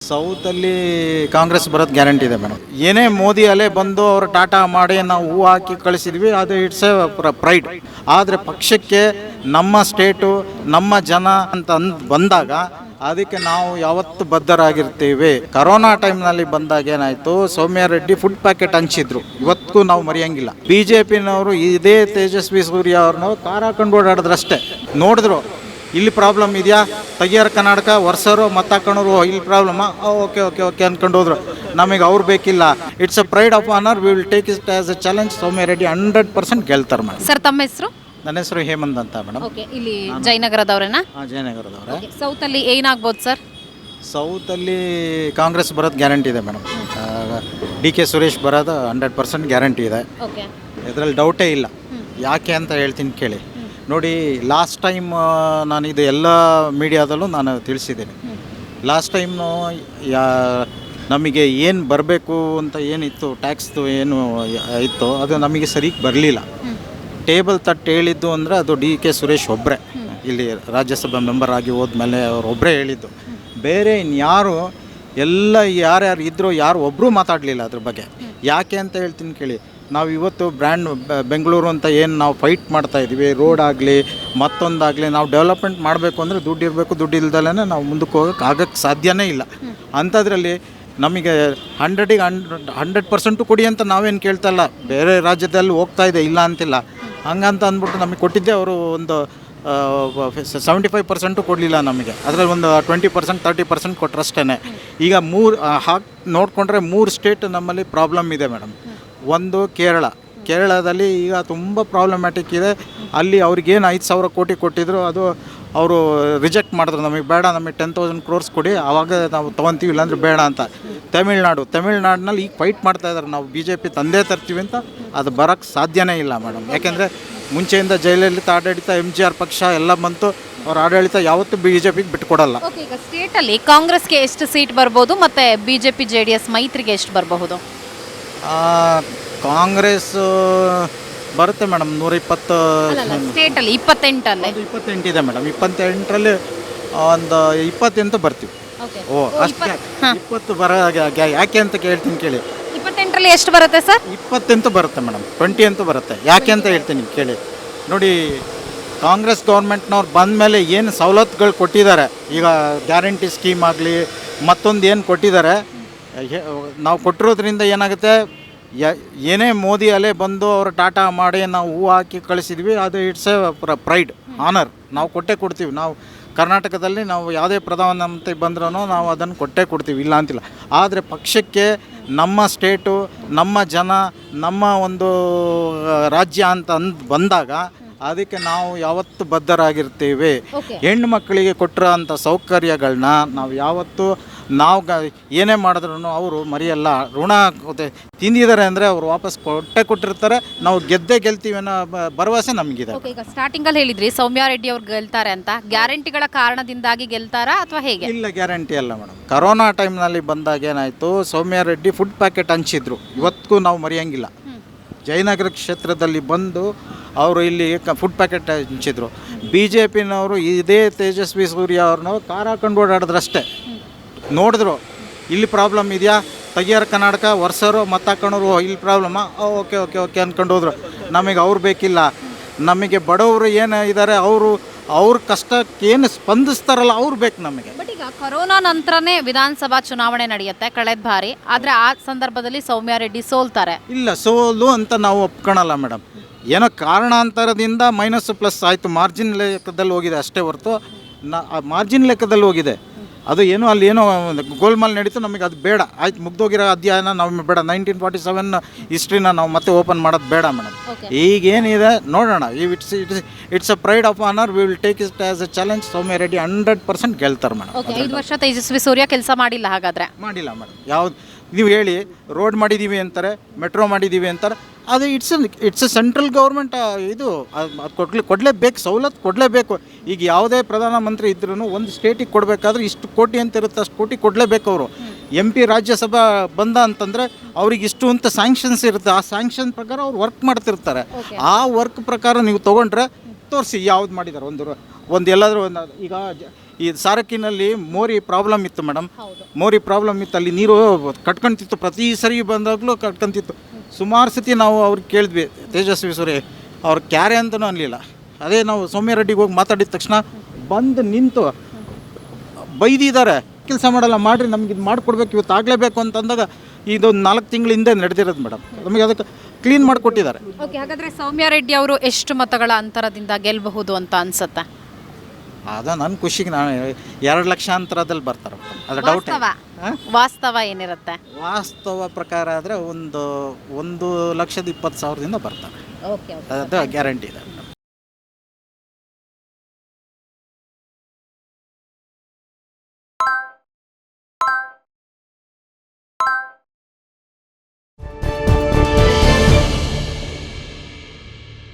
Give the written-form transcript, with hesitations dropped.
ಸೌತಲ್ಲಿ ಕಾಂಗ್ರೆಸ್ ಬರೋದು ಗ್ಯಾರಂಟಿ ಇದೆ ಮೇಡಮ್. ಏನೇ ಮೋದಿ ಅಲೆ ಬಂದು ಅವರು ಟಾಟಾ ಮಾಡಿ ನಾವು ಹೂ ಹಾಕಿ ಕಳಿಸಿದ್ವಿ, ಅದು ಇಟ್ಸ್ ಎ ಪ್ರೈಡ್. ಆದರೆ ಪಕ್ಷಕ್ಕೆ ನಮ್ಮ ಸ್ಟೇಟು ನಮ್ಮ ಜನ ಅಂತ ಬಂದಾಗ ಅದಕ್ಕೆ ನಾವು ಯಾವತ್ತು ಬದ್ಧರಾಗಿರ್ತೀವಿ. ಕರೋನಾ ಟೈಮ್ನಲ್ಲಿ ಬಂದಾಗ ಏನಾಯಿತು, ಸೌಮ್ಯ ರೆಡ್ಡಿ ಫುಡ್ ಪ್ಯಾಕೆಟ್ ಹಂಚಿದ್ರು, ಇವತ್ತಿಗೂ ನಾವು ಮರೆಯಂಗಿಲ್ಲ. BJPನವರು ಇದೇ ತೇಜಸ್ವಿ ಸೂರ್ಯ ಅವ್ರನ್ನ ಕಾರ್ ಹಾಕೊಂಡು ಓಡಾಡಿದ್ರಷ್ಟೇ. ನೋಡಿದ್ರು ಇಲ್ಲಿ ಪ್ರಾಬ್ಲಮ್ ಇದೆಯಾ, ತೆಗಿಯಾರ ಕರ್ನಾಟಕ ವರ್ಷರು ಮತ್ತಾಕೊಂಡ್ರು, ಇಲ್ಲಿ ಪ್ರಾಬ್ಲಮ್ಮ, ಓಕೆ ಓಕೆ ಓಕೆ ಅಂದ್ಕೊಂಡು ಹೋದ್ರು. ನಮಗೆ ಅವ್ರು ಬೇಕಿಲ್ಲ. It's a pride of honour, we will take it as a challenge. Soumya Reddy 100% ಗೆಲ್ತಾರೆ ಮೇಡಮ್. ಸರ್ ತಮ್ಮ ಹೆಸರು? ನನ್ನ ಹೆಸರು ಹೇಮಂತ್ ಅಂತ ಮೇಡಮ್. ಓಕೆ, ಇಲ್ಲಿ ಜಯನಗರದವ್ರೇನಾ? ಜಯನಗರದವ್ರೆ. ಸೌತಲ್ಲಿ ಏನಾಗ್ಬೋದು ಸರ್? ಸೌತಲ್ಲಿ ಕಾಂಗ್ರೆಸ್ ಬರೋದು ಗ್ಯಾರಂಟಿ ಇದೆ ಮೇಡಮ್. DK ಸುರೇಶ್ ಬರೋದು 100% ಗ್ಯಾರಂಟಿ ಇದೆ, ಓಕೆ, ಇದರಲ್ಲಿ ಡೌಟೇ ಇಲ್ಲ. ಯಾಕೆ ಅಂತ ಹೇಳ್ತೀನಿ ಕೇಳಿ. ನೋಡಿ, ಲಾಸ್ಟ್ ಟೈಮ್ ನಾನು ಇದು ಎಲ್ಲ ಮೀಡಿಯಾದಲ್ಲೂ ನಾನು ತಿಳಿಸಿದ್ದೀನಿ. ಲಾಸ್ಟ್ ಟೈಮು ನಮಗೆ ಏನು ಬರಬೇಕು ಅಂತ ಏನಿತ್ತು, ಟ್ಯಾಕ್ಸ್ದು ಏನು ಇತ್ತು, ಅದು ನಮಗೆ ಸರಿಗೆ ಬರಲಿಲ್ಲ. ಟೇಬಲ್ ತಟ್ಟು ಹೇಳಿದ್ದು ಅಂದರೆ ಅದು DK ಸುರೇಶ್ ಒಬ್ಬರೇ. ಇಲ್ಲಿ ರಾಜ್ಯಸಭಾ ಮೆಂಬರ್ ಆಗಿ ಹೋದ್ಮೇಲೆ ಅವರು ಒಬ್ಬರೇ ಹೇಳಿದ್ದು. ಬೇರೆ ಇನ್ಯಾರು ಎಲ್ಲ ಯಾರ್ಯಾರು ಇದ್ದರೂ ಯಾರು ಒಬ್ಬರೂ ಮಾತಾಡಲಿಲ್ಲ ಅದ್ರ ಬಗ್ಗೆ. ಯಾಕೆ ಅಂತ ಹೇಳ್ತೀನಿ ಕೇಳಿ. ನಾವು ಇವತ್ತು ಬ್ರ್ಯಾಂಡ್ ಬೆಂಗಳೂರು ಅಂತ ಏನು ನಾವು ಫೈಟ್ ಮಾಡ್ತಾಯಿದ್ದೀವಿ, ರೋಡ್ ಆಗಲಿ ಮತ್ತೊಂದಾಗಲಿ, ನಾವು ಡೆವಲಪ್ಮೆಂಟ್ ಮಾಡಬೇಕು ಅಂದರೆ ದುಡ್ಡು ಇರಬೇಕು. ದುಡ್ಡು ಇಲ್ದಲೇ ನಾವು ಮುಂದಕ್ಕೆ ಆಗೋಕ್ಕೆ ಸಾಧ್ಯನೇ ಇಲ್ಲ. ಅಂಥದ್ರಲ್ಲಿ ನಮಗೆ 100% ಕೊಡಿ ಅಂತ ನಾವೇನು ಕೇಳ್ತಾಯಿಲ್ಲ. ಬೇರೆ ರಾಜ್ಯದಲ್ಲಿ ಹೋಗ್ತಾ ಇದೆ, ಇಲ್ಲ ಅಂತಿಲ್ಲ. ಹಂಗಂತ ಅಂದ್ಬಿಟ್ಟು ನಮಗೆ ಕೊಟ್ಟಿದ್ದೆ ಅವರು ಒಂದು 75% ಕೊಡಲಿಲ್ಲ ನಮಗೆ. ಅದರಲ್ಲಿ ಒಂದು 20% 30% ಕೊಟ್ಟರಷ್ಟೇ. ಈಗ ನೋಡಿಕೊಂಡ್ರೆ 3 ಸ್ಟೇಟ್ ನಮ್ಮಲ್ಲಿ ಪ್ರಾಬ್ಲಮ್ ಇದೆ ಮೇಡಮ್. ಒಂದು ಕೇರಳದಲ್ಲಿ ಈಗ ತುಂಬ ಪ್ರಾಬ್ಲಮ್ಯಾಟಿಕ್ ಇದೆ. ಅಲ್ಲಿ ಅವ್ರಿಗೇನು 5,000 ಕೋಟಿ ಕೊಟ್ಟಿದ್ರು, ಅದು ಅವರು ರಿಜೆಕ್ಟ್ ಮಾಡಿದ್ರು. ನಮಗೆ ಬೇಡ, ನಮಗೆ 10,000 crores ಕೊಡಿ, ಆವಾಗ ನಾವು ತೊಗೊತೀವಿ, ಇಲ್ಲಾಂದ್ರೆ ಬೇಡ ಅಂತ. ತಮಿಳ್ನಾಡಿನಲ್ಲಿ ಈಗ ಫೈಟ್ ಮಾಡ್ತಾಯಿದ್ದಾರೆ. ನಾವು BJP ತಂದೇ ತರ್ತೀವಿ ಅಂತ, ಅದು ಬರೋಕ್ಕೆ ಸಾಧ್ಯನೇ ಇಲ್ಲ ಮೇಡಮ್. ಯಾಕೆಂದರೆ ಮುಂಚೆಯಿಂದ ಜಯಲಲಿತಾ ಆಡಳಿತ, MGR ಪಕ್ಷ ಎಲ್ಲ ಬಂತು. ಅವ್ರ ಆಡಳಿತ ಯಾವತ್ತೂ BJPಗೆ ಬಿಟ್ಕೊಡಲ್ಲ. ಓಕೆ, ಈಗ ಸ್ಟೇಟಲ್ಲಿ ಕಾಂಗ್ರೆಸ್ಗೆ ಎಷ್ಟು ಸೀಟ್ ಬರ್ಬೋದು ಮತ್ತು BJP JDS ಮೈತ್ರಿಗೆ ಎಷ್ಟು ಬರಬಹುದು? ಕಾಂಗ್ರೆಸ್ ಬರುತ್ತೆ ಮೇಡಮ್ 120. ಸ್ಟೇಟಲ್ಲಿ 28 28 ಇದೆ ಮೇಡಮ್. 28ರಲ್ಲಿ ಒಂದು 20 ಬರ್ತೀವಿ. ಓ ಅಷ್ಟೇ, 20 ಬರೋ ಯಾಕೆ ಅಂತ ಕೇಳ್ತೀನಿ ಕೇಳಿ. 28ರಲ್ಲಿ ಎಷ್ಟು ಬರುತ್ತೆ ಸರ್? 20 ಬರುತ್ತೆ ಮೇಡಮ್. 20 ಬರುತ್ತೆ. ಯಾಕೆ ಅಂತ ಹೇಳ್ತೀನಿ ಕೇಳಿ. ನೋಡಿ, ಕಾಂಗ್ರೆಸ್ ಗೌರ್ಮೆಂಟ್ನವ್ರು ಬಂದ ಮೇಲೆ ಏನು ಸವಲತ್ತುಗಳು ಕೊಟ್ಟಿದ್ದಾರೆ, ಈಗ ಗ್ಯಾರಂಟಿ ಸ್ಕೀಮ್ ಆಗಲಿ ಮತ್ತೊಂದು ಏನು ಕೊಟ್ಟಿದ್ದಾರೆ, ನಾವು ಕೊಟ್ಟಿರೋದ್ರಿಂದ ಏನಾಗುತ್ತೆ, ಏನೇ ಮೋದಿ ಅಲೆ ಬಂದು ಅವರು ಟಾಟಾ ಮಾಡಿ ನಾವು ಹೂ ಹಾಕಿ ಕಳಿಸಿದ್ವಿ, ಅದು ಇಟ್ಸ್ ಎ ಪ್ರೈಡ್, ಆನರ್. ನಾವು ಕೊಡ್ತೀವಿ. ನಾವು ಕರ್ನಾಟಕದಲ್ಲಿ ನಾವು ಯಾವುದೇ ಪ್ರಧಾನಮಂತ್ರಿ ಬಂದ್ರೂ ನಾವು ಅದನ್ನು ಕೊಡ್ತೀವಿ, ಇಲ್ಲ ಅಂತಿಲ್ಲ. ಆದರೆ ಪಕ್ಷಕ್ಕೆ ನಮ್ಮ ಸ್ಟೇಟು, ನಮ್ಮ ಜನ, ನಮ್ಮ ಒಂದು ರಾಜ್ಯ ಅಂತ ಬಂದಾಗ ಅದಕ್ಕೆ ನಾವು ಯಾವತ್ತು ಬದ್ಧರಾಗಿರ್ತೀವಿ. ಹೆಣ್ಣು ಮಕ್ಕಳಿಗೆ ಕೊಟ್ಟಿರೋಂಥ ಸೌಕರ್ಯಗಳನ್ನ ನಾವು ಯಾವತ್ತು ಏನೇ ಮಾಡಿದ್ರು ಅವರು ಮರೆಯಲ್ಲ. ಋಣ ತಿಂದಿದ್ದಾರೆ ಅಂದರೆ ಅವರು ವಾಪಸ್ ಕೊಟ್ಟಿರ್ತಾರೆ. ನಾವು ಗೆಲ್ತೀವಿ ಅನ್ನೋ ಭರವಸೆ ನಮಗಿದೆ. ಈಗ ಸ್ಟಾರ್ಟಿಂಗಲ್ಲಿ ಹೇಳಿದ್ರಿ ಸೌಮ್ಯ ರೆಡ್ಡಿ ಅವ್ರು ಗೆಲ್ತಾರೆ ಅಂತ. ಗ್ಯಾರಂಟಿಗಳ ಕಾರಣದಿಂದಾಗಿ ಗೆಲ್ತಾರಾ ಅಥವಾ ಹೇಗೆ? ಇಲ್ಲ, ಗ್ಯಾರಂಟಿ ಅಲ್ಲ ಮೇಡಮ್. ಕರೋನಾ ಟೈಮ್ನಲ್ಲಿ ಬಂದಾಗ ಏನಾಯಿತು, ಸೌಮ್ಯ ರೆಡ್ಡಿ ಫುಡ್ ಪ್ಯಾಕೆಟ್ ಹಂಚಿದ್ರು, ಇವತ್ತಿಗೂ ನಾವು ಮರೆಯಂಗಿಲ್ಲ. ಜಯನಗರ ಕ್ಷೇತ್ರದಲ್ಲಿ ಬಂದು ಅವರು ಇಲ್ಲಿ ಫುಡ್ ಪ್ಯಾಕೆಟ್ ಹಂಚಿದ್ರು. BJPನವರು ಇದೇ ತೇಜಸ್ವಿ ಸೂರ್ಯ ಅವ್ರನ್ನ ಕಾರ್ ಹಾಕೊಂಡು ಓಡಾಡಿದ್ರಷ್ಟೇ. ನೋಡಿದ್ರು ಇಲ್ಲಿ ಪ್ರಾಬ್ಲಮ್ ಇದೆಯಾ, ತೆಗಿಯಾರ ಕರ್ನಾಟಕ ವರ್ಷರು ಮತ್ತಾಕೊಂಡ್ರು, ಇಲ್ಲಿ ಪ್ರಾಬ್ಲಮ್ಮ, ಓಕೆ ಓಕೆ ಓಕೆ ಅಂದ್ಕೊಂಡು ಹೋದ್ರು. ನಮಗೆ ಅವ್ರು ಬೇಕಿಲ್ಲ. ನಮಗೆ ಬಡವರು ಏನು ಇದ್ದಾರೆ, ಅವ್ರ ಕಷ್ಟಕ್ಕೆ ಏನು ಸ್ಪಂದಿಸ್ತಾರಲ್ಲ, ಅವ್ರು ಬೇಕು ನಮಗೆ. ಬಟ್ ಈಗ ಕೊರೋನಾ ನಂತರನೇ ವಿಧಾನಸಭಾ ಚುನಾವಣೆ ನಡೆಯುತ್ತೆ ಕಳೆದ ಬಾರಿ. ಆದರೆ ಆ ಸಂದರ್ಭದಲ್ಲಿ ಸೌಮ್ಯ ರೆಡ್ಡಿ ಸೋಲ್ತಾರೆ. ಇಲ್ಲ, ಸೋಲು ಅಂತ ನಾವು ಒಪ್ಕೊಳ್ಳಲ್ಲ ಮೇಡಮ್. ಏನೋ ಕಾರಣಾಂತರದಿಂದ ಮೈನಸ್ ಪ್ಲಸ್ ಆಯಿತು, ಮಾರ್ಜಿನ್ ಲೆಕ್ಕದಲ್ಲಿ ಹೋಗಿದೆ ಅಷ್ಟೇ ಹೊರತು ಮಾರ್ಜಿನ್ ಲೆಕ್ಕದಲ್ಲಿ ಹೋಗಿದೆ. ಅದು ಏನೋ ಅಲ್ಲಿ ಏನೋ ಗೋಲ್ಮಾಲ್ ನಡೀತು, ನಮಗೆ ಅದು ಬೇಡ. ಆಯ್ತು, ಮುಗ್ದೋಗಿರೋ ಅಧ್ಯಾಯನ ನಾವು ಬೇಡ. 1947 ಹಿಸ್ಟ್ರಿನ ನಾವು ಮತ್ತೆ ಓಪನ್ ಮಾಡೋದು ಬೇಡ ಮೇಡಮ್. ಈಗೇನಿದೆ ನೋಡೋಣ. It's a pride of honour, we will take it as a challenge. Soumya Reddy 100% ಗೆಲ್ತಾರೆ ಮೇಡಮ್. 5 ವರ್ಷ ತೇಜಸ್ವಿ ಸೂರ್ಯ ಕೆಲಸ ಮಾಡಿಲ್ಲ ಹಾಗಾದರೆ? ಮಾಡಿಲ್ಲ ಮೇಡಮ್. ಯಾವ್ದು ನೀವು ಹೇಳಿ, ರೋಡ್ ಮಾಡಿದ್ದೀವಿ ಅಂತಾರೆ, ಮೆಟ್ರೋ ಮಾಡಿದ್ದೀವಿ ಅಂತಾರೆ, ಅದು ಇಟ್ಸ್ ಎ ಸೆಂಟ್ರಲ್ ಗೌರ್ಮೆಂಟ್. ಇದು ಕೊಡಲೇಬೇಕು, ಸವಲತ್ತು ಕೊಡಲೇಬೇಕು. ಈಗ ಯಾವುದೇ ಪ್ರಧಾನಮಂತ್ರಿ ಇದ್ರೂ ಒಂದು ಸ್ಟೇಟಿಗೆ ಕೊಡಬೇಕಾದ್ರೆ ಇಷ್ಟು ಕೋಟಿ ಅಂತ ಇರುತ್ತೆ, ಅಷ್ಟು ಕೋಟಿ ಕೊಡಲೇಬೇಕು. ಅವರು MP ರಾಜ್ಯಸಭಾ ಬಂದ ಅಂತಂದರೆ ಅವ್ರಿಗೆ ಇಷ್ಟು ಅಂತ ಸ್ಯಾಂಕ್ಷನ್ಸ್ ಇರುತ್ತೆ. ಆ ಸ್ಯಾಂಕ್ಷನ್ ಪ್ರಕಾರ ಅವ್ರು ವರ್ಕ್ ಮಾಡ್ತಿರ್ತಾರೆ. ಆ ವರ್ಕ್ ಪ್ರಕಾರ ನೀವು ತೊಗೊಂಡ್ರೆ ತೋರಿಸಿ ಯಾವ್ದು ಮಾಡಿದ್ದಾರೆ. ಒಂದು ಎಲ್ಲಾದರೂ ಈಗ ಈ ಸಾರಕ್ಕಿನಲ್ಲಿ ಮೋರಿ ಪ್ರಾಬ್ಲಮ್ ಇತ್ತು ಮೇಡಮ್. ಹೌದು. ಮೋರಿ ಪ್ರಾಬ್ಲಮ್ ಇತ್ತು, ಅಲ್ಲಿ ನೀರು ಕಟ್ಕೊಂತಿತ್ತು, ಪ್ರತಿ ಸರಿ ಬಂದಾಗಲೂ ಕಟ್ಕೊಂತಿತ್ತು. ಸುಮಾರು ಸತಿ ನಾವು ಅವ್ರಿಗೆ ಕೇಳಿದ್ವಿ, ತೇಜಸ್ವಿ ಸೂರ್ಯ ಅವ್ರು ಕ್ಯಾರೆ ಅಂತಲೂ ಅನ್ನಲಿಲ್ಲ. ಅದೇ ನಾವು ಸೌಮ್ಯ ರೆಡ್ಡಿಗೆ ಹೋಗಿ ಮಾತಾಡಿದ ತಕ್ಷಣ ಬಂದು ನಿಂತು ಬೈದಿದ್ದಾರೆ, ಕೆಲಸ ಮಾಡಲ್ಲ ಮಾಡಿರಿ, ನಮ್ಗೆ ಇದು ಮಾಡಿಕೊಡ್ಬೇಕು, ಇವತ್ತು ಆಗಲೇಬೇಕು ಅಂತಂದಾಗ ಇದೊಂದು 4 ತಿಂಗಳ ಹಿಂದೆ ನಡೆದಿರೋದು ಮೇಡಮ್. ನಮಗೆ ಅದಕ್ಕೆ ಕ್ಲೀನ್ ಮಾಡಿಕೊಟ್ಟಿದ್ದಾರೆ. ಓಕೆ, ಹಾಗಾದ್ರೆ ಸೌಮ್ಯ ರೆಡ್ಡಿ ಅವರು ಎಷ್ಟು ಮತಗಳ ಅಂತರದಿಂದ ಗೆಲ್ಲಬಹುದು ಅಂತ ಅನ್ಸುತ್ತೆ? ಅದು ನನ್ನ ಖುಷಿಗೆ ನಾನು 2 ಲಕ್ಷ ಅಂತರದಲ್ಲಿ ಬರ್ತಾರೆ. ಅದು ಡೌಟ್. ವಾಸ್ತವ ಏನಿರುತ್ತೆ? ವಾಸ್ತವ ಪ್ರಕಾರ ಆದರೆ 1,20,20,000ದಿಂದ ಬರ್ತಾರೆ. ಓಕೆ, ಅದು ಗ್ಯಾರಂಟಿ ಇದೆ.